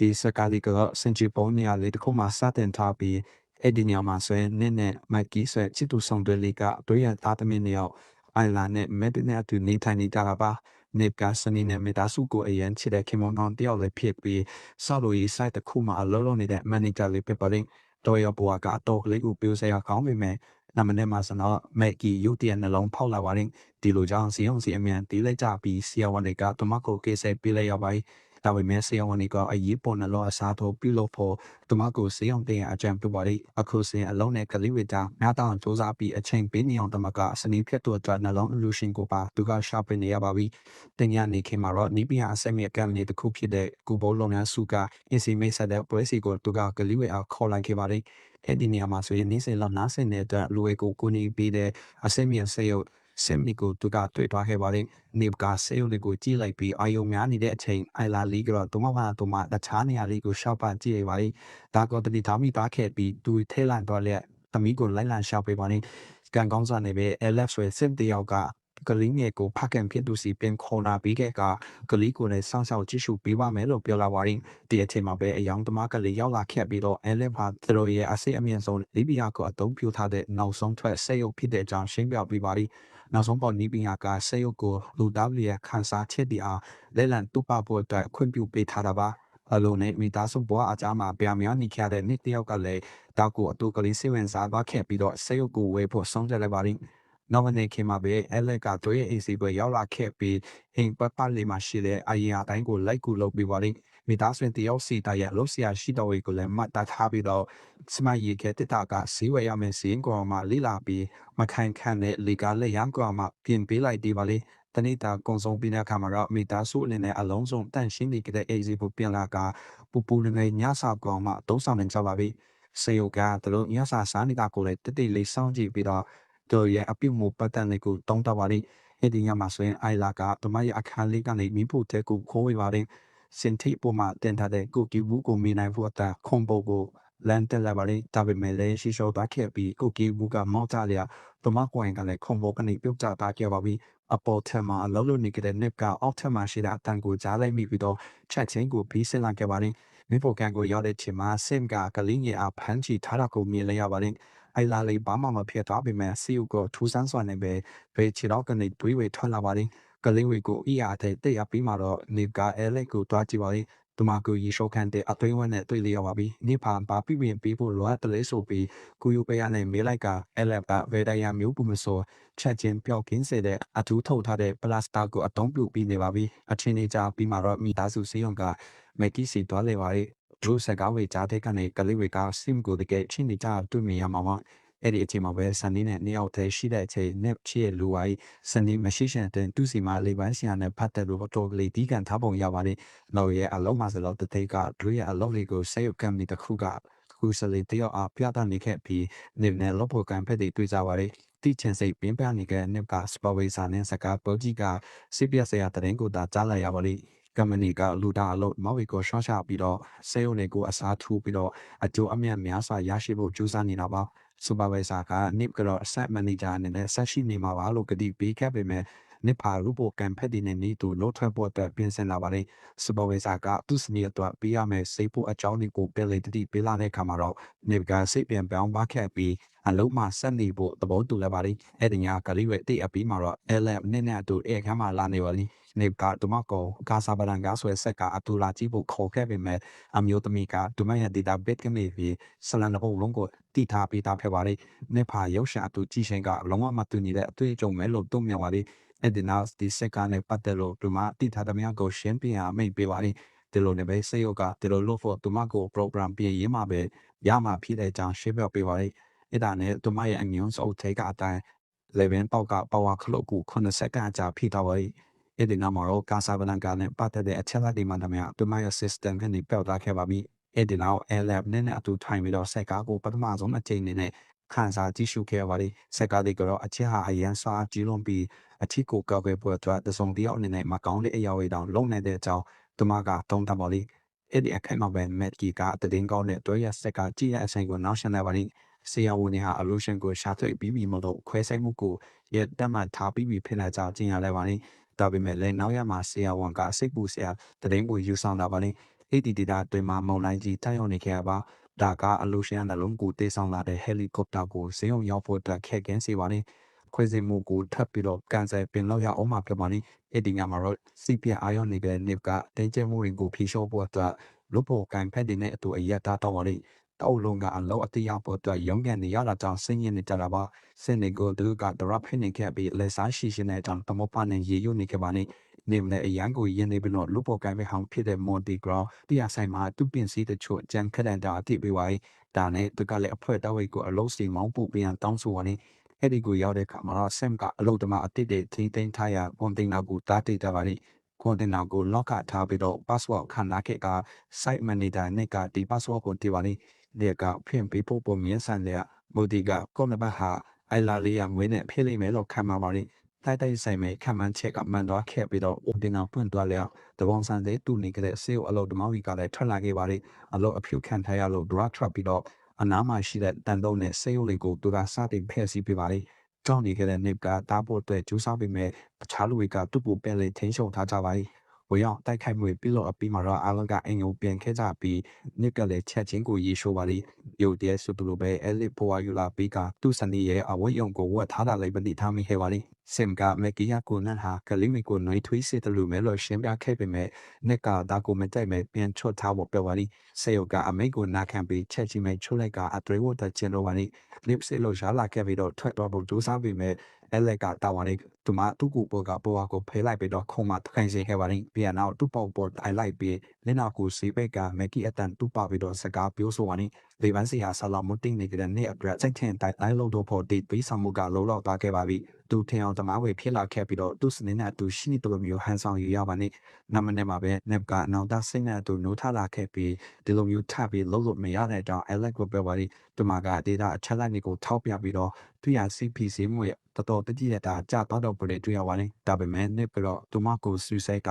ဒီစကားလေးကစင်ချီပေါ်နေရလေတခုမှစတင်ထားပြီးအဲ့ဒီညမှာဆိုရင်နင်းနဲ့မိုက်ကီဆိုချစ်သူဆောင်တွေလေးကတွေ့ရသားသမီးနှစ်ယောက်အိုင်လာနဲ့မက်ဒနဲ့အတူနေထိုင်နေကြတာပါနေကစနီနဲ့မိသားစုကိုအရင်ချစ်တဲ့ခင်မောင်ကောင်တယောက်လည်းဖြစ်ပြီးဆောက်လို့ရေး site တစ်ခုမှာအလုပ်လုပ်နေတဲ့ manager လေးဖြစ်ပါတယ်တော်ရဘွားကတော့ကလေးကိုပြောစရာကောင်းပေမဲ့နမနဲ့မှာစတော့မက်ကီရုတ်တရက်နှလုံးဖောက်လာပါတယ်ဒီလိုကြောင့်စီအောင်စီအမြန်တီးလိုက်ကြပြီးဆီယဝန်တွေကတမကိုကေဆဲပေးလိုက်ရပါတယ်ဒါပေမဲ့ဆီယဝန်တွေကအရေးပေါ်နှလုံးအစားထိုးပြုလုပ်ဖို့တမကိုစီအောင်တဲ့အကြံပြုပါတယ်အခုစင်အလုံးနဲ့ကလေးဝေတာများတောင်စူးစမ်းပြီးအချိန်ပေးနေအောင်တမကစနီးဖြတ်တို့အတွက်နှလုံးအလူရှင်ကိုပါသူကရှာပနေရပါပြီတင်ရနေခင်မှာတော့နီးပြအဆက်မြက်ကံနေတစ်ခုဖြစ်တဲ့ကူဘိုးလုံငန်းစုကအင်စီမိတ်ဆက်တဲ့ပွဲစီကိုသူကကလေးဝေအောင်ခေါ်လိုက်ခဲ့ပါတယ်အဲ့ဒီနေရာမှာဆိုရင်နေ့စဉ်လောက်နားဆင်တဲ့အတွက်လူဝေကိုနေပြီးတဲ့အစင်မြဆေးရုပ်စင်မီကိုသူကတွေ့သွားခဲ့ပါတယ်နေကဆေးရုပ်လေးကိုကြည့်လိုက်ပြီးအာယုံများနေတဲ့အချိန်အိုင်လာလီကတော့သူမတခြားနေရာလေးကိုရှောက်ပကြည့်ရပါတယ်ဒါကတတိသားမိသားခဲ့ပြီးသူထဲလန့်သွားလက်သမီးကိုလိုက်လံရှောက်ပေးပါတယ်ကန်ကောင်းစားနေပဲ LF ဆွဲစစ်တယောက်ကကလေးငယ်ကိုဖခင်ဖြစ်သူစီပြန်ခေါ်လာပြီးကကလေးကိုလည်းစောင့်ရှောက်ကြည့်ရှုပေးပါမယ်လို့ပြောလာပါတယ်ဒီအချိန်မှာပဲအယောင်သမားကလေးရောက်လာခဲ့ပြီးတော့ LF ဟာသူတို့ရဲ့အစိအမြင့်ဆုံးလီဘီယာကိုအသုံးပြုထားတဲ့နောက်ဆုံးထွက်ဆက်ရုပ်ဖြစ်တဲ့အကြောင်းရှင်းပြပေးပါတယ်နောက်ဆုံးပေါ်နီးပညာကဆက်ရုပ်ကိုလူသားတွေခန်းစားချက်တီအားလက်လံတူပဖို့အတွက်ခွင့်ပြုပေးထားတာပါအလုံးနဲ့မိသားစုဘဝအကြမှာပြများနေခဲ့တဲ့နေ့တယောက်ကလည်းတောက်ကိုအတူကလေးစိတ်ဝင်စားသွားခဲ့ပြီးတော့ဆက်ရုပ်ကိုဝေဖို့ဆုံးဖြတ်လိုက်ပါတယ်နောက်မနေ့ခင်မှာပဲအဲလက်ကတို့ရဲ့ AC ပွဲရောက်လာခဲ့ပြီးအိမ်ပတ်ပတ်လေးမှာရှိတဲ့အရင်အတိုင်းကိုလိုက်ကူလုပ်ပြီးပါလိမ့်မိသားစုတယောက်စီတရဲ့လှုပ်ရှားရှိတော်ဝေကိုလည်းမှတ်သားထားပြီးတော့စမရီကတက်တာကဈေးဝယ်ရမယ်စီရင်ကောင်မှလိလာပြီးမခိုင်ခန့်တဲ့လေကလည်းရန်ကောင်မှပြင်ပေးလိုက်ဒီပါလိတနေ့တာကုံဆုံးပြီးတဲ့အခါမှာတော့မိသားစုအနေနဲ့အလုံးစုံတန့်ရှင်းနေတဲ့ AC ကိုပြင်လာကပူနေညစာကောင်မှတုံးဆောင်နေကြပါပြီစေယုကတို့ညစာစားနေတာကိုလည်းတိတိလေးစောင့်ကြည့်ပြီးတော့တို့ရဲ့အပြုတ်မှုပတ်တန်လေးကိုတုံးတော့ပါလိအဲ့ဒီညမှာဆိုရင်အိုင်လာကတမရဲ့အခန်းလေးကနေမိဖို့တဲ့ကိုခိုးဝေပါလိစင်ထိပေါ်မှာတင်ထားတဲ့ကိုကီဘူးကိုမိနိုင်ဖို့အတခွန်ပုတ်ကိုလန်တက်လာပါလိဒါပေမဲ့လည်းရှိရှော့သွားခဲ့ပြီးကိုကီဘူးကမောက်ကြလျာတမကွင်ကလည်းခွန်ပုတ်ကနေပြုတ်ကျသွားခဲ့ပါပြီအပေါ်ထက်မှာအလုံးလုံးနေကြတဲ့နစ်ကအောက်ထက်မှာရှိတဲ့အတန်ကိုကြားလိုက်မိပြီးတော့ချက်ချင်းကိုပြီးဆင်းလာခဲ့ပါလိမိဖို့ကန်ကိုရောက်တဲ့ချိန်မှာစင်ကကလေးငယ်အားဖမ်းချီထားတာကိုမြင်လိုက်ရပါလိအိုင်လာလေးဘာမှမဖြစ်သွားပေမဲ့စီယူကိုထူးဆန်းစွာနဲ့ပဲဘေးချီတော့ကနေတွေးဝေထွက်လာပါလိကလေးဝေကိုအီယာတဲ့တက်ရပြီးမှတော့နေကအဲလက်ကိုတွားကြည့်ပါလိသူမကိုရေရှော့ခန့်တဲ့အသွေးဝန်းနဲ့တွေ့လျော်ပါပြီနေပါဘာပြပြင်ပေးဖို့လိုအပ်တယ်လဲဆိုပြီးကိုယူပေးရနဲ့မေးလိုက်ကအဲလက်ကဗေဒယာမျိုးပူမဆိုချက်ချင်းပျောက်ကင်းစေတဲ့အထူးထုတ်ထားတဲ့ပလတ်စတာကိုအတုံးပြုပြီးနေပါပြီအချင်းနေကြပြီးမှတော့မိသားစုစေးရုံကမက်ကီစီတွားလေပါလိဒုစကားဝေကြားတဲ့ကနေကလေးဝေကစင်ကိုတကယ်ချင်းနေကြတွေ့မြင်ရမှာပါအဲ့ဒီအချိန်မှာပဲဆန်နီနဲ့နှစ်ယောက်တည်းရှိတဲ့အချိန်နဲ့ချစ်ရဲ့လူဝိုင်းဆန်နီမရှိရှန်တဲ့သူစီမှာလေပန်းဆရာနဲ့ဖတ်တယ်လို့တော့ကလေးဒီကန်ထားပုံရပါတယ်။နောက်ရဲ့အလုံးမှာဆိုတော့တတိကဒွေရဲ့အလုံးလေးကိုဆက်ရုပ်ကံမီတစ်ခုကခုစလေးတယောက်အားပြသနေခဲ့ပြီးနေနဲ့လောဖို့ကံဖက်တွေတွေ့ကြပါတယ်။တိချင်စိတ်ပင်းပန်းနေတဲ့နစ်ကစပဝေးစာနဲ့စကားပေါ်ကြီးကစိပြဆရာတရင်ကိုသာကြားလိုက်ရပါလိမ့်။ကမ္မနီကလူတာအလုံးမောက်ဝေကိုရှော့ချပြီးတော့ဆေးရုံတွေကိုအစားထိုးပြီးတော့အကျိုးအမြတ်များစွာရရှိဖို့ကြိုးစားနေတာပါစူပါဗိုင်ဆာကနစ်ကတော့အဆက်မန်နေဂျာအနေနဲ့ဆက်ရှိနေမှာပါလို့ကတိပေးခဲ့ပေမဲ့နစ်ဖာရူပိုကံဖက်ဒီနဲ့နီတူလို့ထွက်ဖို့အတွက်ပြင်ဆင်လာပါတယ်စူပါဗိုင်ဆာကသူ့စနီအတွက်ပေးရမယ်စိတ်ဖို့အကြောင်းတွေကိုပြလေတတိပေးလာတဲ့အခါမှာတော့နစ်ကစိတ်ပြန်ပြောင်းပါခဲ့ပြီးအလုံးမှာဆက်နေဖို့သဘောတူလိုက်ပါတယ်အဲ့ဒီညကလေးရဲ့တိတ်အပြီးမှာတော့အဲလက်နဲ့အတူအဲခမ်းမှာလာနေပါလိနေကဒမကောကာဆာဘလန်ကဆွဲဆက်ကအတူလာကြည့်ဖို့ခေါ်ခဲ့ပေမဲ့အမျိုးသမီးကဒမရဲ့ဒေတာဘက်ကနေပြီးဆလန်တဲ့ဘုံလုံးကိုတိထားပေးတာဖြစ်ပါတယ်နေဖာရုပ်ရှာအတူကြည့်ရှင်ကလုံးဝမတူညီတဲ့အတွေ့အကြုံပဲလို့တုံ့ပြန်ပါတယ်အဲ့ဒီနောက်ဒီစက်ကနေပတ်သက်လို့ဒမတိထားတဲ့များကိုရှင်းပြရမိတ်ပေးပါတယ်ဒီလိုနဲ့ပဲစေယောကဒီလိုလို့ဖို့ဒမကို program ပြင်ရေးမှာပဲရမှာဖြစ်တဲ့အကြောင်းရှင်းပြပေးပါတယ်အဲ့ဒါနဲ့ဒမရဲ့အငြင်းစုပ်ထဲကအတိုင်း11ပေါက်ကပါဝါခလုတ်ကို9စက္ကန့်ကြာဖိထားပါတယ်အဲ့ဒီနောက်မှာတော့ကာဆာဘလန်ကာနဲ့ပတ်သက်တဲ့အချက်အလက်တွေမှတည်းများဒမရဲ့ system ကနေပျောက်သွားခဲ့ပါပြီအဲ့ဒီနောက် lab နဲ့အတူထိုင်ပြီးတော့စက်ကားကိုပထမဆုံးအချိန်နဲ့ခန်းစားကြည့်ရှုခဲ့ပါလိစက်ကားတွေကတော့အချက်ဟာအရန်စားကြည့်လွန်ပြီးအထီကိုကောက်ပဲပေါ်တော့တစုံတယောက်အနေနဲ့မကောင်းတဲ့အရာတွေတောင်လုံနေတဲ့အကြောင်းဒမကတုံးတပါလိအဲ့ဒီအခက်မှာပဲမက်ကီကတည်င်းကောင်းတဲ့တွဲရစက်ကကြည့်ရအဆိုင်ကိုနောက်ရှင်နေပါလိဆေးရဝန်ဟာအလူရှင်ကိုရှာတွေ့ပြီးပြီမလို့ခွဲဆိုင်မှုကိုရတက်မှထားပြီးပြီဖြစ်လာကြကျင်ရလဲပါလိဒါပေမဲ့လည်းနောက်ရမှာဆေးရဝန်ကစိတ်ပူစရာတည်င်းကိုယူဆောင်တာပါလိ AD ဒေတာအတွင်းမှာမုန်တိုင်းကြီးတိုက်ရောက်နေခဲ့ပါဒါကအလူရှင်နှလုံးကိုတေးဆောင်လာတဲ့ဟယ်လီကော်ပတာကိုဈေးုံရောက်ဖို့အတွက်ခက်ကင်းစီပါနေခွေစီမှုကိုထပ်ပြီးတော့ကန်ဆယ်ပင်လောက်ရအောင်မှာပြပါနေအဲ့ဒီညမှာတော့ CPI အာရုံနေတဲ့ NIP ကတင်းကျပ်မှုတွေကိုဖြေလျှော့ဖို့အတွက်လူဖို့ကန်ဖက်တွေနဲ့အတူအရက်သားတော့ပါလိတောက်လုံးကအလောက်အတိအပေါ်အတွက်ရုံးကန်နေရတာကြောင့်စိတ်ညစ်နေကြတာပါစင်နေကိုသူကဒရဖိနေခဲ့ပြီးလက်စားရှိရှိနဲ့တောင်တမပနဲ့ရေရွနေခဲ့ပါနေနေမလဲအရန်ကိုရင်းနေပြီးတော့လူပေါ်ကိုင်မဲ့ဟောင်းဖြစ်တဲ့မွန်တီဂရောင်းတရားဆိုင်မှာသူပင်စီတချို့ကြံခက်တဲ့တာအတိပေးပါဒါနဲ့သူကလည်းအဖွဲ့တော်ဝိတ်ကိုအလုံးစီမောင်းပူပြန်တောင်းဆိုပါနေအဲ့ဒီကိုရောက်တဲ့အခါမှာတော့ဆမ်ကအလုပ်တမအတိတ်တွေထိသိမ်းထားရကွန်တိန်နာကိုတားတိတ်တာပါလိကွန်တိန်နာကိုလော့ကထားပြီးတော့ password ခန့်လာခဲ့က site manager နဲ့ကဒီ password ကိုတီပါလိဒီကဖြင့်ပေးဖို့ပုံမြင်ဆန်တဲ့မိုဒီကကောနဘဟာအိုင်လာလေးရငွေနဲ့ဖိလိမ့်မယ်လို့ခံမှာပါလိတိုက်ဆိုင်မဲ့ခံမှန်းချက်ကမှန်တော့ခဲ့ပြီးတော့အိုတင်နာပွင့်သွားလျောက်တဘောင်ဆန်တဲ့တူနေကြတဲ့ဆေးအလုပ်တမောင်းကြီးကလည်းထွက်လာခဲ့ပါလိအလုပ်အဖြူခံထားရလို့ drug trap ပြီးတော့အနားမှာရှိတဲ့တန်တုံးနဲ့ဆေးရုံလေးကိုသူကစတင်ဖျက်ဆီးပေးပါလိကြောင်းနေခဲ့တဲ့ NIP ကတားဖို့အတွက်ကျူးစားပေးမဲ့အခြားလူတွေကသူ့ကိုပဲလေထင်းရှုံထားကြပါလိဝေရောက်တိုက်ခိုက်မှုပြီးလို့အပြီးမှာတော့အားလုံးကအင်ကိုပြန်ခဲ့ကြပြီး NIP ကလည်းချက်ချင်းကိုရေရှိုးပါလိရုပ်တည်းဆိုသူလိုပဲအဲလစ်ပေါ်ယူလာပြီးကသူ့စနီရဲ့အဝတ်ယုံကိုဝတ်ထားတာလည်းပတိထားမိခဲ့ပါလိစင်ကမက်ကီယာကိုနန်ဟာကလေးမီကိုနှွေးထွေးစေတယ်လို့မဲလို့ရှင်းပြခဲ့ပေမဲ့ NIP ကဒါကိုမတိုက်မဲ့ပြန်ချွတ်ထားဖို့ပြောပါလိဆေယုကအမိတ်ကိုနာခံပြီးချက်ချင်းပဲချိုးလိုက်ကအတွေးဝတ်တဲ့ကျင်းလိုပါလိ lips လို့ရှာလာခဲ့ပြီးတော့ထွက်တော့ဖို့ကြိုးစားပေမဲ့အဲလက်ကတာဝန်လေးသူမသူ့ကိုပေါ်ကပေါ်ကိုဖေးလိုက်ပြီးတော့ခုံမထိုင်စေခဲ့ပါလိပြန်တော့သူ့ပေါ်ပေါ်တိုင်လိုက်ပြီးလင်းနာကိုစီပိတ်ကမက်ကီအတန်သူ့ပါပြီးတော့စကားပြောဆိုပါလိလေပန်းစီဟာဆလာမတင်နေတဲ့နေ့အတွက်စိတ်ထင်တိုင်လိုက်လို့တော့ဖို့ဒီပေးဆောင်မှုကလုံးလောက်သွားခဲ့ပါပြီသူထင်အောင်တမားဝေဖြစ်လာခဲ့ပြီးတော့သူ့စနေနဲ့သူရှိနေတော်မျိုးဟန်ဆောင်ရရပါနေနမနဲ့မှာပဲ NIP ကနောက်သားစိတ်နဲ့သူနိုးထလာခဲ့ပြီးဒီလိုမျိုးထပြီးလုံးလို့မရတဲ့အကြောင်း Alex ကိုပြောပါလိသူမကဒေတာအချက်လိုက်တွေကိုထောက်ပြပြီးတော့သူရ CPC မှုရဲ့တော်တော်တတိယတာကြာတော့တော့ပြည့်တွေ့ရပါလိဒါပေမဲ့ NIP ကတော့သူမကိုစူးစိုက်က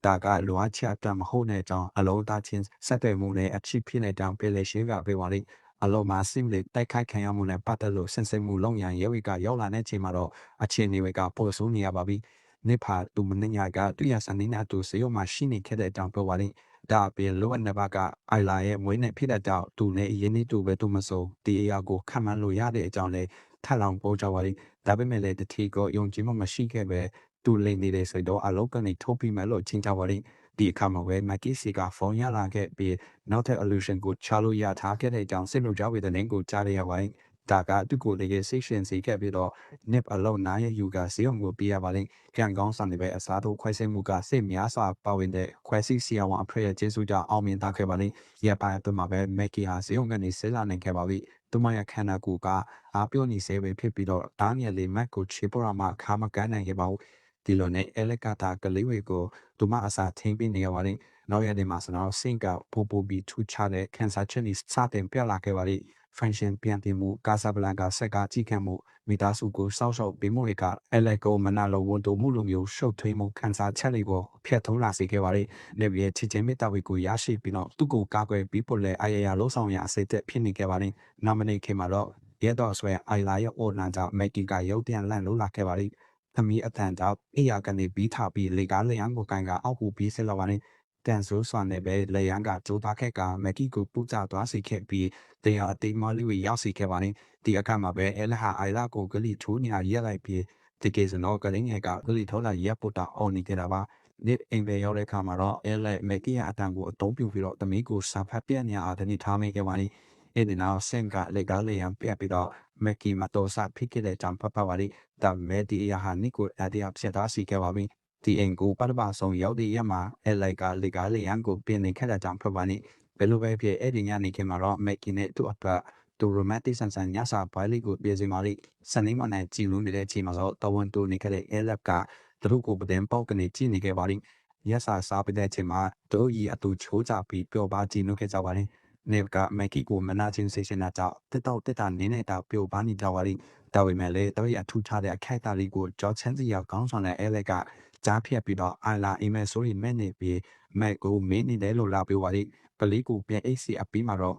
ဒါကလိုအပ်ချက်အတမဟုတ်တဲ့အကြောင်းအလုံးသားချင်းဆက်သွယ်မှုနဲ့အချစ်ဖြစ်နေတဲ့အကြောင်းပြည်လေရှင်းပြပေးပါလိအလုံးမှာစိမ့်လေတိုက်ခိုက်ခံရမှုနဲ့ပတ်သက်လို့ဆင်စိမ်မှုလုံးရန်ရဲဝေကရောက်လာတဲ့ချိန်မှာတော့အခြေအနေတွေကပေါ်ဆိုးနေရပါပြီနိဖာသူမင်းညာကသူရစနေနဲ့သူစေရုံမှာရှိနေခဲ့တဲ့အကြောင်းပြောပါလိဒါအပြင်လိုအပ်နေပါကအိုင်လာရဲ့မွေးနေ့ဖြစ်တဲ့ကြောင့်သူနဲ့ရင်းနှီးတူပဲသူမစိုးဒီအရာကိုခံမှန်းလို့ရတဲ့အကြောင်းလဲထပ်လောင်ပေါ်ကြပါလိဒါပေမဲ့လည်းတတိကိုယုံကြည်မှုမရှိခဲ့ပဲသူလိမ့်နေတဲ့ဆိုတော့အလုံးကနေထုတ်ပြီးမယ်လို့ချင်းကြပါလိဒီအခါမှာပဲမက်ကီစီကဖုန်းရလာခဲ့ပြီးနောက်ထပ် illusion ကိုချလို့ရထားခဲ့တဲ့အကြောင်းစစ်လို့ကြဝေတဲ့နေကိုကြားရရပါတယ်ဒါကသူ့ကိုလေရဲ့ section စီခဲ့ပြီးတော့ NIP အလုံးနားရဲ့ယူကစီအောင်ကိုပြရပါလိမ့်ကံကောင်းစံတွေပဲအစားထိုးခွဲစိတ်မှုကစိတ်များစွာပါဝင်တဲ့ခွဲစိစီအောင်အဖရရဲ့ကျေးဇူးကြောင့်အောင်မြင်ထားခဲ့ပါလိမ့်ရပိုင်းအတွင်းမှာပဲ Mackie ဟာစီအောင်ကနေဆဲလာနိုင်ခဲ့ပါပြီသူမရဲ့ခန္ဓာကိုယ်ကအားပြောနေစေပဲဖြစ်ပြီးတော့တားမြက်လေး Mac ကိုချေပေါ်မှာခါမကန်းနိုင်ခဲ့ပါဘူးဒီလိုနဲ့ Alex ကတာကလေးဝေကိုသူမအစာထင်းပြီးနေရပါလိမ့်နောက်ရတဲ့မှာဆိုတော့စင်ကပိုပိုပြီးထူချတဲ့ cancer ချက်နေစတင်ပြလာခဲ့ပါလိမ့် function ပြန်တင်မှုကာဆာဘလန်ကာဆက်ကကြည့်ခံမှုမိသားစုကိုစောက်ရှောက်ပေးမှုတွေကအဲလက်ကိုမနာလိုဝန်တိုမှုလိုမျိုးရှုပ်ထွေးမှုခန်းစားချက်တွေကိုဖျက်ထုံးလာစေခဲ့ပါလေ။နေပြည်ချစ်ချင်းမေတ္တာဝေကိုရရှိပြီးတော့သူ့ကိုကာကွယ်ပြီးပို့လဲအရာလုံးဆောင်ရအစိတ်သက်ဖြစ်နေခဲ့ပါလေ။နာမနေခင်မှာတော့ရဲတော်ဆွဲအိုင်လာရဲ့အော်လန်ကြောင့်မက်ကီကရုတ်တရက်လန့်လို့လာခဲ့ပါလေ။သမီးအတန်ကြောင့်အိယာကနေပြီးထပြီးလေကားလျံကိုကန်ကအောက်ကိုပြီးဆစ်လာပါလေ။တန်ဆိုးစွာနဲ့ပဲလေရန်ကကြိုးသားခဲ့ကမက်ကီကိုပူကြသွားစေခဲ့ပြီးတရားအတိမလေးကိုရောက်စီခဲ့ပါလေဒီအခါမှာပဲအဲလဟာအိုင်လာကိုဂလီထိုးနေရရက်လိုက်ပြီးဒီကေစနောကလင်းငယ်ကဂလီထိုးလာရက်ပုတ်တာအော်နေကြတာပါဒီအိမ်ပဲရောက်တဲ့အခါမှာတော့အဲလက်မက်ကီယာအတန်ကိုအတုံးပြူပြီးတော့တမီးကိုစာဖတ်ပြနေအောင်တနည်းထားမိခဲ့ပါလေအဲ့ဒီနောက်ဆင်ကလေကားလေရန်ပြပြီးတော့မက်ကီမတော်စာဖိခဲ့တဲ့ကြောင့်ဖတ်ပါပါလေဒါမဲ့ဒီအရာဟာနိကိုအတီးအဖြစ်သားစီခဲ့ပါပြီဒီအင်ကိုပတ်ပဆုံးရောက်တဲ့ရက်မှာအဲလိုက်ကလေကားလေရန်ကိုပြင်နေခဲ့တဲ့ကြောင့်ဖတ်ပါနေဘယ်လိုပဲဖြစ်အဲ့ဒီညနေခင်းမှာတော့မက်ကီနဲ့သူ့အတွက်သူ romantic ဆန်ဆန်ညစာပွဲလေးကိုပြင်ဆင်ပါလိစနေမနဲ့ကြည်လူနေတဲ့အချိန်မှာတော့တဝန်တူနေခဲ့တဲ့ Alep ကသူတို့ကိုပဒင်းပေါက်ကနေကြည်နေခဲ့ပါလိရက်စာစားပြီးတဲ့အချိန်မှာတို့ဤအတူချိုးကြပြီးပျော်ပါကြည်နုခဲ့ကြပါလိနေကမက်ကီကိုမနာချင်းစေရှင်နာကြောင့်တက်တော့တက်တာနင်းနေတာပျော်ပါနေကြပါလိဒါပေမဲ့လည်းတို့ရအထူးထားတဲ့အခိုက်အတန့်လေးကိုကြောချမ်းစီရောက်ကောင်းဆောင်တဲ့ Alep ကကြားဖြတ်ပြီးတော့အိုင်လာအိမ်မဲဆိုရင်မဲ့နေပြီးမက်ကိုမင်းနေတယ်လို့လာပြောပါလိပလီကိုပြန်အိတ်စီအပြီးမှာတော့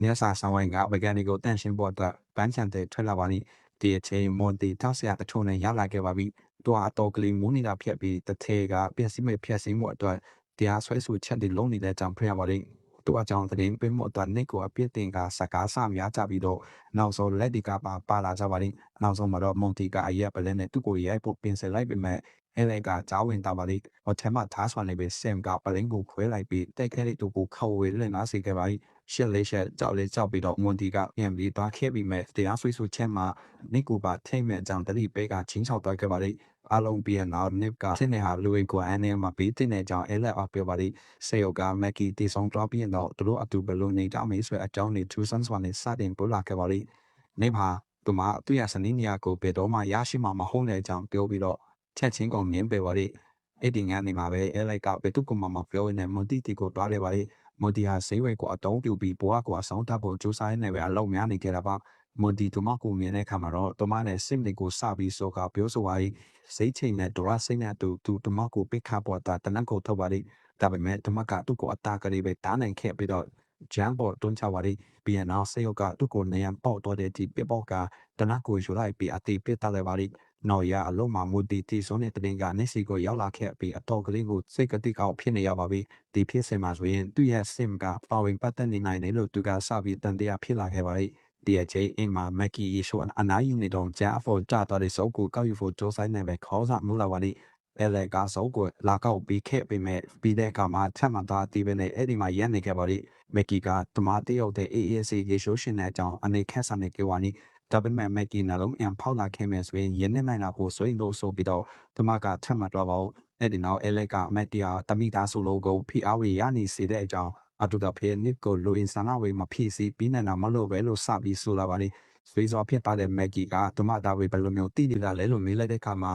နေစာဆောင်ဝိုင်းကဗကန်နီကိုတန့်ရှင်းဖို့အတွက်ပန်းချန်တဲ့ထွက်လာပါလိဒီအချိန်မွန်တီထောက်ဆရာတချို့နဲ့ရလာခဲ့ပါပြီ။တွာအတော်ကလေးမူးနေတာဖြတ်ပြီးတထဲကပြက်စီမဲ့ဖြတ်စင်းမှုအတွက် တရားစွဲဆိုချက်တွေလုံးနေတဲ့ကြောင့်ဖျက်ပါလိသူအကြောင်းသတင်းပေးမှုအတွက်နေကိုအပြစ်တင်ကစကားဆများကြပြီးတော့နောက်ဆုံးလက်ဒီကပါလာကြပါလိနောက်ဆုံးမှာတော့မွန်တီကအရက်ပလဲနဲ့သူ့ကိုရိုက်ဖို့ပြင်ဆင်လိုက်ပေမဲ့အဲ့လေကကြားဝင်တာပါလိဟိုထဲမှာထားဆွာနေပဲဆမ်ကပလင်းကိုခွဲလိုက်ပြီးတိုက်ခဲလေးတို့ကိုခေါ်ဝေးလက်နာစီခဲ့ပါလိရှက်လေးရှက်ကြောက်လေးကြောက်ပြီးတော့မွန်တီကပြန်ပြီးသွားခဲ့ပြီးမဲ့တရားစွဲဆိုချက်မှာနေကိုပါထိမ့်မဲ့အကြောင်းတတိပေးကချင်းချောက်သွားခဲ့ပါလိအားလုံးပြီးနောက်နစ်ကဆင်းနေဟာလူဝင်ကိုအနေမှာပြီးတင်တဲ့ကြောင်းအဲ့လက်အပြောပါလိစေယောကမက်ကီတီဆောင်တော့ပြီးတော့သူတို့အတူဘလို့နေကြမေးဆွဲအကြောင်းနေသူဆန်းစွာနေစတင်ပို့လာခဲ့ပါလိနေပါသူမသူရစနေနေရကိုဘယ်တော့မှရရှိမှာမဟုတ်တဲ့အကြောင်းပြောပြီးတော့ချက်ချင်းကုန်မြင်ပေပါလိအဲ့ဒီငန်းနေမှာပဲအဲ့လိုက်ကဘယ်သူကမှမပြောနေမွန်တီတီကိုတွားတယ်ပါလိမွန်တီဟာဈေးဝယ်ကိုအတုံးပြူပြီးဘွားကိုအဆောင်တပ်ဖို့ကြိုးစားနေပဲအလုံးများနေကြတာပါမွန်တီသူမကိုမြင်တဲ့အခါမှာတော့သူမနဲ့စင်တွေကိုစပြီးစောကပြောဆိုပါ၏စိတ်ချိန်နဲ့ဒရစိတ်နဲ့သူတမကိုပိတ်ခါပေါ်တာတနက်ကိုထုတ်ပါလိဒါပေမဲ့တမကသူ့ကိုအတာကလေးပဲတားနိုင်ခဲ့ပြီးတော့ဂျမ်ပေါ်တွန်းချပါလိပြီးရင်နောက်စေယောကသူ့ကိုနေရန်ပေါက်တော့တဲ့ဒီပြပေါကတနက်ကိုယူလိုက်ပြီးအတိပစ်တတ်လိုက်ပါလိနော်ရအလုံးမှာမူတီတီဆုံးတဲ့တင်ကနေစီကိုရောက်လာခဲ့ပြီးအတော်ကလေးကိုစိတ်ကတိကောက်ဖြစ်နေရပါပြီဒီဖြစ်စင်မှာဆိုရင်သူ့ရဲ့စင်ကပါဝင်ပတ်သက်နေနိုင်တယ်လို့သူကစပြီးတန်တရားဖြစ်လာခဲ့ပါလိဒီအချိန်အိမ်မှာမက်ကီယေရှုအနာယူနေတော့ဂျာအဖို့ကြတော့တဲ့စုပ်ကိုကောက်ယူဖို့စူးစမ်းနေပဲခေါ်စားမှုလာပါလိအဲလေကစုပ်ကိုလာကောက်ပြီးခဲ့ပေမဲ့ပြီးတဲ့အခါမှာထပ်မသားတီးပဲနဲ့အဲ့ဒီမှာရန်နေခဲ့ပါလိမက်ကီကတမတရုတ်တဲ့ AAC ယေရှုရှင်တဲ့အကြောင်းအနေခက်ဆန်နေကြဝါနီဒါပေမဲ့မက်ကီနှလုံးအံဖောက်လာခဲ့မယ်ဆိုရင်ရင်းနေနိုင်တာကိုဆိုရင်လို့ဆိုပြီးတော့တမကထပ်မတော့ပါဘူးအဲ့ဒီနောက်အဲလေကမက်တီယာတမိသားစုလိုကိုဖိအားဝေရနေစေတဲ့အကြောင်းအတူတဖေနစ်ကိုလိုအင်ဆာနာဝေမဖြစ်စီပြီးနေတာမလို့ပဲလို့စပြီးဆိုလာပါလိဆွေးစောဖြစ်ပါတဲ့မက်ကီကတမသားဝေဘယ်လိုမျိုးတည်နေတာလဲလို့မေးလိုက်တဲ့အခါမှာ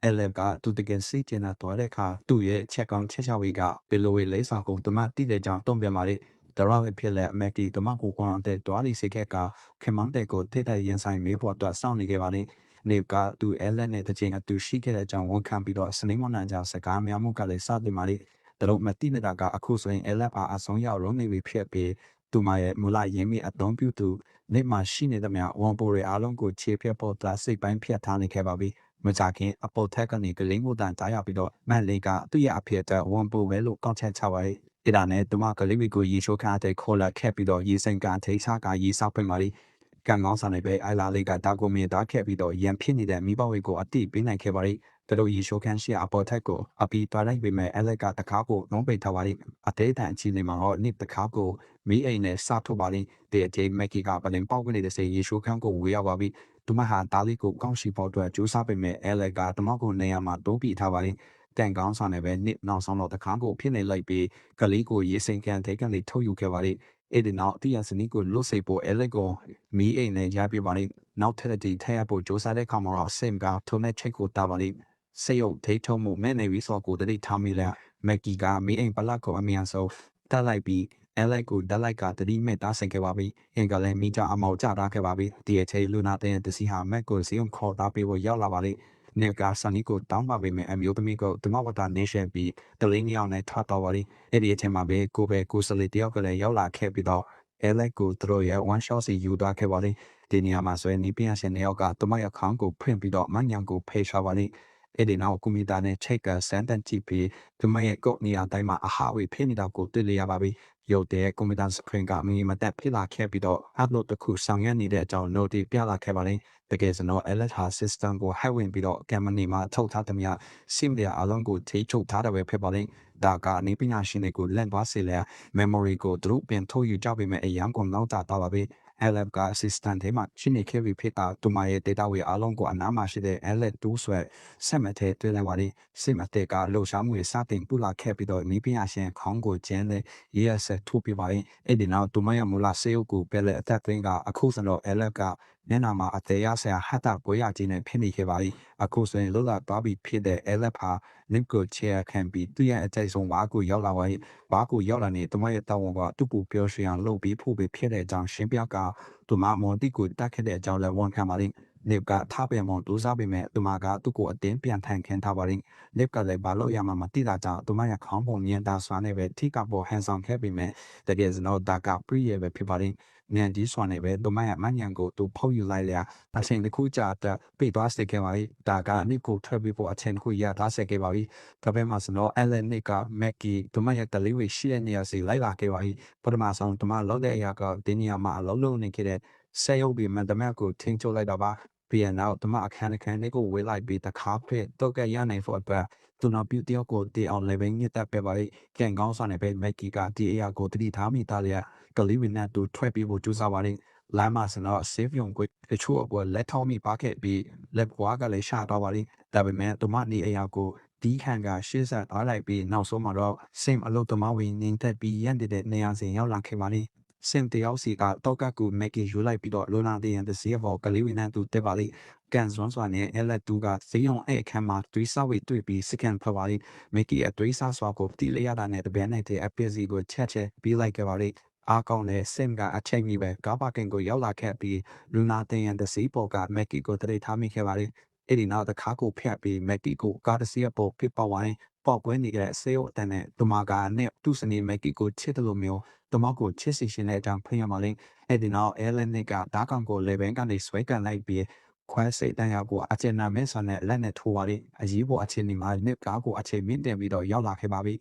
အဲလက်ကသူတကယ်စိတ်ကျင်တာတော်တဲ့အခါသူ့ရဲ့ချက်ကောင်ချက်ချဝေကဘယ်လိုဝေလဲစာကုန်တမတည်တဲ့ကြောင့်တုံ့ပြန်ပါလိတရဝေဖြစ်လက်မက်ကီတမကိုကွန်တဲ့တွားလီစိတ်ခက်ကခင်မန်တဲ့ကိုထိတဲ့ရင်ဆိုင်မေးဖို့အတွက်စောင့်နေခဲ့ပါလိနေကသူအဲလက်နဲ့တခြင်းအတူရှိခဲ့တဲ့အကြောင်းဝန်ခံပြီးတော့စနေမနန်ကြောင့်စကားများမှုကလည်းစတင်ပါလိတလုံးမတိနေတာကအခုဆိုရင်အဲလက်ပါအဆုံးရောက်ရုံးနေပြီဖြစ်ပြီးသူမရဲ့မူလရင်းမိအသုံးပြုသူနေမှာရှိနေသမျှဝန်ပိုတွေအားလုံးကိုခြေပြတ်ပေါ်တာစိတ်ပိုင်းဖြတ်ထားနေခဲ့ပါပြီမကြခင်အပေါ်ထက်ကနေကလင်းကိုတန်ကြားရပြီးတော့မန်လေးကသူ့ရဲ့အဖေအတွက်ဝန်ပိုပဲလို့ကောက်ချက်ချပါရဲ့အဲ့ဒါနဲ့သူမကလေးကိုရေချိုးခါတဲ့ခေါ်လာခဲ့ပြီးတော့ရေစိမ်ကန်ထိချကရေဆောက်ပိတ်ပါလိကံကောင်းဆောင်နေပဲအိုင်လာလေးကတာကိုမြင်သားခဲ့ပြီးတော့ရန်ဖြစ်နေတဲ့မိဘဝေကိုအတိပေးနိုင်ခဲ့ပါလိသူတို့ရေချိုးခန်းရှိအပေါ်ထက်ကိုအပီတွားလိုက်ပေမဲ့အဲလက်ကတကားကိုနှုံးပိတ်ထားပါလိအသေးတန်အချင်းလေးမှာတော့နိတကားကိုမီးအိမ်နဲ့စထုတ်ပါလိတဲ့အချိန်မက်ကီကပလင်ပေါက်ကနေတဲ့စေရေချိုးခန်းကိုဝေးရောက်ပါပြီသူမဟာတားလေးကိုကောင်းရှိဖို့အတွက်ကြိုးစားပေမဲ့အဲလက်ကတမောက်ကိုနေရာမှာတိုးပြီးထားပါလိတန်ကောင်းဆောင်နေပဲနစ်နောက်ဆောင်တော့တကားကိုဖြစ်နေလိုက်ပြီးကလေးကိုရေစိမ်ကန်တဲ့ကနေထုတ်ယူခဲ့ပါလိအဲ့ဒီနောက်တရားစနစ်ကိုလွတ်စေဖို့အဲလက်ကိုမီးအိမ်နဲ့ရပြပါလိနောက်ထပ်ဒီထည့်ရဖို့ကြိုးစားတဲ့ခါမှာတော့ဆင်ကထုံးတဲ့ချိတ်ကိုတာပါလိစေယုတ်ထိထုံမှုမဲ့နေပြီးစောကိုတတိထားမိလဲမက်ကီကမီးအိမ်ပလက်ကိုအမြန်ဆုံးတက်လိုက်ပြီးအဲလိုက်ကဒလိုက်ကတတိမဲ့တားဆင်ခဲ့ပါပြီအင်္ဂလန်မိကြအမောက်ကြတာခဲ့ပါပြီဒီအချိန်လူနာတဲ့တစီဟာမက်ကိုစီယုံခေါ်တာပေးဖို့ရောက်လာပါလိနေကဆန်နီကိုတောင်းပါပေမဲ့အမျိုးသမီးကိုတမဝတာနေရှယ်ပြီးတလင်းရောင်နဲ့ထတော့ပါလိအဲ့ဒီအချိန်မှာပဲကိုစလီတယောက်ကလည်းရောက်လာခဲ့ပြီးတော့အဲလက်ကိုသူတို့ရဲ့ one shot စီယူသွားခဲ့ပါလိဒီနေရာမှာဆိုရင်နီးပြရှင်နေရောက်ကတမရခေါင်းကိုဖွင့်ပြီးတော့မညံကိုဖေးချပါလိအဲ့ဒီနောက်ကွန်ပျူတာနဲ့ချိတ်ကစမ်းတန်ကြည့်ပြီးသူမရဲ့ကုတ်နေရာတိုင်းမှာအဟာဝေဖိနေတာကိုတွေ့လျရပါပြီရုပ်တဲ့ကွန်ပျူတာစခရင်ကမီမတက်ဖြစ်လာခဲ့ပြီးတော့ upload တစ်ခုဆောင်ရွက်နေတဲ့အကြောင်း note ပြလာခဲ့ပါလိတကယ်စတော့ alert system ကို hack ဝင်ပြီးတော့ camera မှာထုတ်ထားသမျှ sim တွေအလုံးကိုထိချုပ်ထားတယ်ပဲဖြစ်ပါလိဒါကနေပညာရှင်တွေကိုလန့်သွားစေလဲ memory ကိုသူတို့ပြန်ထုတ်ယူကြပေမဲ့အရန်ကုန်နောက်တာပါပဲLF က assistant ထဲမှာရှိနေခဲ့ပြီးဖြစ်တာသူမရဲ့ data ဝေအားလုံးကိုအနားမှာရှိတဲ့ LF 2ဆွဲဆက်မထဲတွေ့လိုက်ပါလိစစ်မတဲ့ကလှုပ်ရှားမှုတွေစတင်ပူလာခဲ့ပြီးတော့နီးပညာရှင်ခေါင်းကိုကျန်းတဲ့ရေးရဆက်ထုတ်ပြပါရင်အဲ့ဒီနောက်သူမရဲ့မူလစေအုပ်ကိုပဲလက်အသက်သွင်းကအခုစတော့ LF ကမျက်နှာမှာအသေးရဆရာဟတ်တာပွဲရခြင်းနဲ့ဖြစ်နေခဲ့ပါပြီအခုဆိုရင်လောလာသွားပြီးဖြစ်တဲ့ LF ဟာ link ကို share ခံပြီးသူ့ရဲ့အကြိုက်ဆုံးဝါကိုရောက်လာပါရင်ဝါကိုရောက်လာနေသူမရဲ့တောင်းဝန်ကသူ့ပူပြောရွှေအောင်လုပ်ပြီးဖို့ပဲဖြစ်တဲ့အကြောင်းရှင်းပြကသူမမွန်တီကိုတက်ခဲ့တဲ့အကြောင်းလည်းဝန်ခံပါလိမ့် နေကထားပြန်မောင်ဒူးစားပေမဲ့သူမကသူ့ကိုအတင်းပြန်ထိုင်ခင်းထားပါတယ်နေကလည်းဘာလို့ရမှာမတိတာကြောင့်သူမရဲ့ခေါင်းပုံမြင်တာစွာနဲ့ပဲထိကပေါ်ဟန်ဆောင်ခဲ့ပေမဲ့တကယ်စတော့ဒါကပရိယေပဲဖြစ်ပါတယ်ဉာဏ်ကြီးစွာနဲ့ပဲသူမရဲ့မဉဏ်ကိုသူဖုတ်ယူလိုက်လျာအချိန်တစ်ခုကြာတဲ့ပြေးသွားစေခဲ့ပါပြီဒါကနိကိုထွက်ပြီးဖို့အချိန်တစ်ခုရထားစေခဲ့ပါပြီဒါပေမဲ့စတော့အလန်နိကမက်ကီသူမရဲ့တလေးဝရှိတဲ့နေရာစီလိုက်လာခဲ့ပါပြီပထမဆုံးသူမလောက်တဲ့အရာကဒီနေရာမှာအလုံးလုံးနေခဲ့တဲ့ဆဲရုပ်ပြီးမှတမက်ကိုထင်းချိုးလိုက်တော့ပါပြီးရင်တော့သူမအခန်းလေးကိုဝေးလိုက်ပြီးတခါဖက်တော့ကရနိုင်ဖို့အတွက်သူနောက်ပြတယောက်ကိုတီအောင်လည်းပဲညစ်တက်ပဲပါလေကန်ကောင်းစွာနဲ့ပဲမက်ကီကဒီအရာကိုတတိထားမိသားလျက်ကလေးဝင်းနဲ့သူထွက်ပြီးဖို့ကြိုးစားပါလေလမ်းမှာစတော့ save ရုံကိုတချို့အပေါ်လက်ထောက်မိပါခဲ့ပြီးလက်ဘွားကလည်းရှာတော့ပါလေဒါပေမဲ့သူမနေအရာကိုဒီခံကရှေ့ဆက်သွားလိုက်ပြီးနောက်ဆုံးမှာတော့ same အလုပ်သမားဝင်နေတက်ပြီးရန်တဲ့နေရာစဉ်ရောက်လာခဲ့ပါလေစင်တယောက်စီကတော့ကကူမက်ကီယူလိုက်ပြီးတော့လိုနာတဲ့ရန်တစီဘောကလေးဝင်းနဲ့သူတက်ပါလေကန်စွန်းစွာနဲ့အဲလက်တူကဈေးရုံအခန်းမှာတွေးစားဝေတွေ့ပြီးစကန်ဖပါလေမက်ကီအတွေးစားစွာကိုတီးလိုက်ရတာနဲ့တပည့်နဲ့တဲ့အပီစီကိုချက်ပြီးလိုက်ခဲ့ပါလေအားကောင်းတဲ့စင်ကအချိန်ကြီးပဲကားပါကင်ကိုရောက်လာခဲ့ပြီးလူနာတင်ရန်တစီပေါ်ကမက်ကီကိုတရေထားမိခဲ့ပါလေအဲ့ဒီနောက်တခါကိုဖျက်ပြီးမက်ကီကိုကားတစီအပေါ်ပြပောက်ဝိုင်းပေါက်ကွဲနေတဲ့ဆေးရုံအတန်းနဲ့ဒမကာနဲ့သူ့စနေမက်ကီကိုချစ်တယ်လို့မျိုးတမောက်ကိုချစ်စီရှင်တဲ့အကြောင်းဖိရမလင်းအဲ့ဒီနောက်အဲလန်နစ်ကဓာကောင်ကိုလေဘန်ကနေဆွဲကန်လိုက်ပြီးခွဲစိတ်တန်ရောက်ကိုအကျဉ်းနာမဲဆန်နဲ့လက်နဲ့ထိုးပါလိအရေးပေါ်အခြေအနေမှာနစ်ကားကိုအခြေမြင့်တင်ပြီးတော့ရောက်လာခဲ့ပါပြီ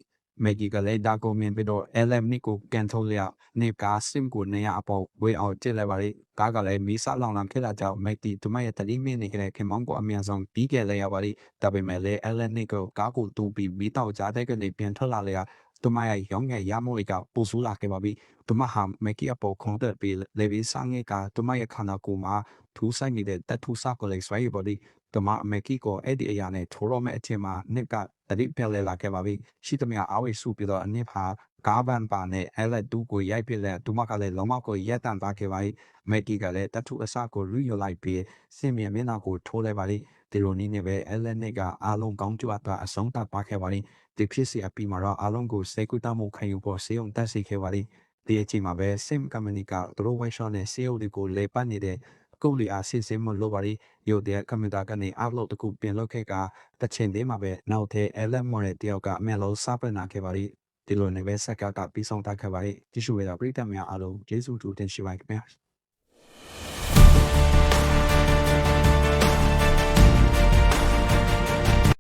မက်ကီကလည်းဒါကိုမြင်ပြီးတော့အဲလန်နစ်ကိုကန်ထုတ်လျက်နစ်ကားစင်ကိုနေရအပေါ်ဝေးအောင်ကျစ်လိုက်ပါလိကားကလည်းမီးစလောင်လာခဲ့တာကြောင့်မက်ကီသူမရဲ့တတိမင်းနေခဲ့တဲ့ခင်မောင်းကိုအမြန်ဆုံးပြီးခဲ့လေရပါလိဒါပေမဲ့လည်းအဲလန်နစ်ကိုကားကိုတူးပြီးမီးတောက်ကြားတဲ့ကနေပြန်ထွက်လာလျက်သူမရဲ့ရောင်းငယ်ရမိုးတွေကပူဆူလာခဲ့ပါပြီသူမဟာမက်ကီအပေါ်ခုံတက်ပြီးလေဗီsangငယ်ကသူမရဲ့ခန္ဓာကိုယ်မှာထူးဆိုင်နေတဲ့တထူးစကိုလည်းဆွဲရပါလိသူမမက်ကီကိုအဲ့ဒီအရာနဲ့ထိုးတော့မဲ့အချိန်မှာနစ်ကတတိပြက်လဲလာခဲ့ပါပြီရှိသမျှအားဝေစုပြီးတော့အနစ်ဟာကားဗန်ပါနဲ့အဲလက်တူကိုရိုက်ပြလဲသူမကလည်းလုံးဝကိုရက်တန်သွားခဲ့ပါပြီမက်ကီကလည်းတထူအစကိုလူရလိုက်ပြီးစင်မြမျက်နှာကိုထိုးလိုက်ပါလိဒီလိုနည်းနဲ့ပဲအဲလက်နစ်ကအားလုံးကောင်းကြွတာအဆုံးသတ်ပါခဲ့ပါလိဒီဖြစ်စီအပီမှာတော့အားလုံးကိုစေကူတမှုခံယူဖို့စေုံတက်စီခဲ့ပါလိဒီအချိန်မှာပဲ SIM company ကသူတို့ webshop နဲ့ sale တွေကိုလေပတ်နေတဲ့ကုတ်လီအားစစ်စင်မလို့ပါလိရုပ်တဲ့ကွန်ပျူတာကနေ upload တခုပြင်လုပ်ခဲ့ကတချင်သေးမှာပဲနောက်ထပ် LM model တယောက်ကအမြန်လုံးစပနာခဲ့ပါလိဒီလိုနဲ့ပဲဆက်ကပြီးဆုံးတတ်ခဲ့ပါလိတ िश ူရတာပြည်သက်များအားလုံးကျေးဇူးတူတင်ရှိပါခင်ဗျာ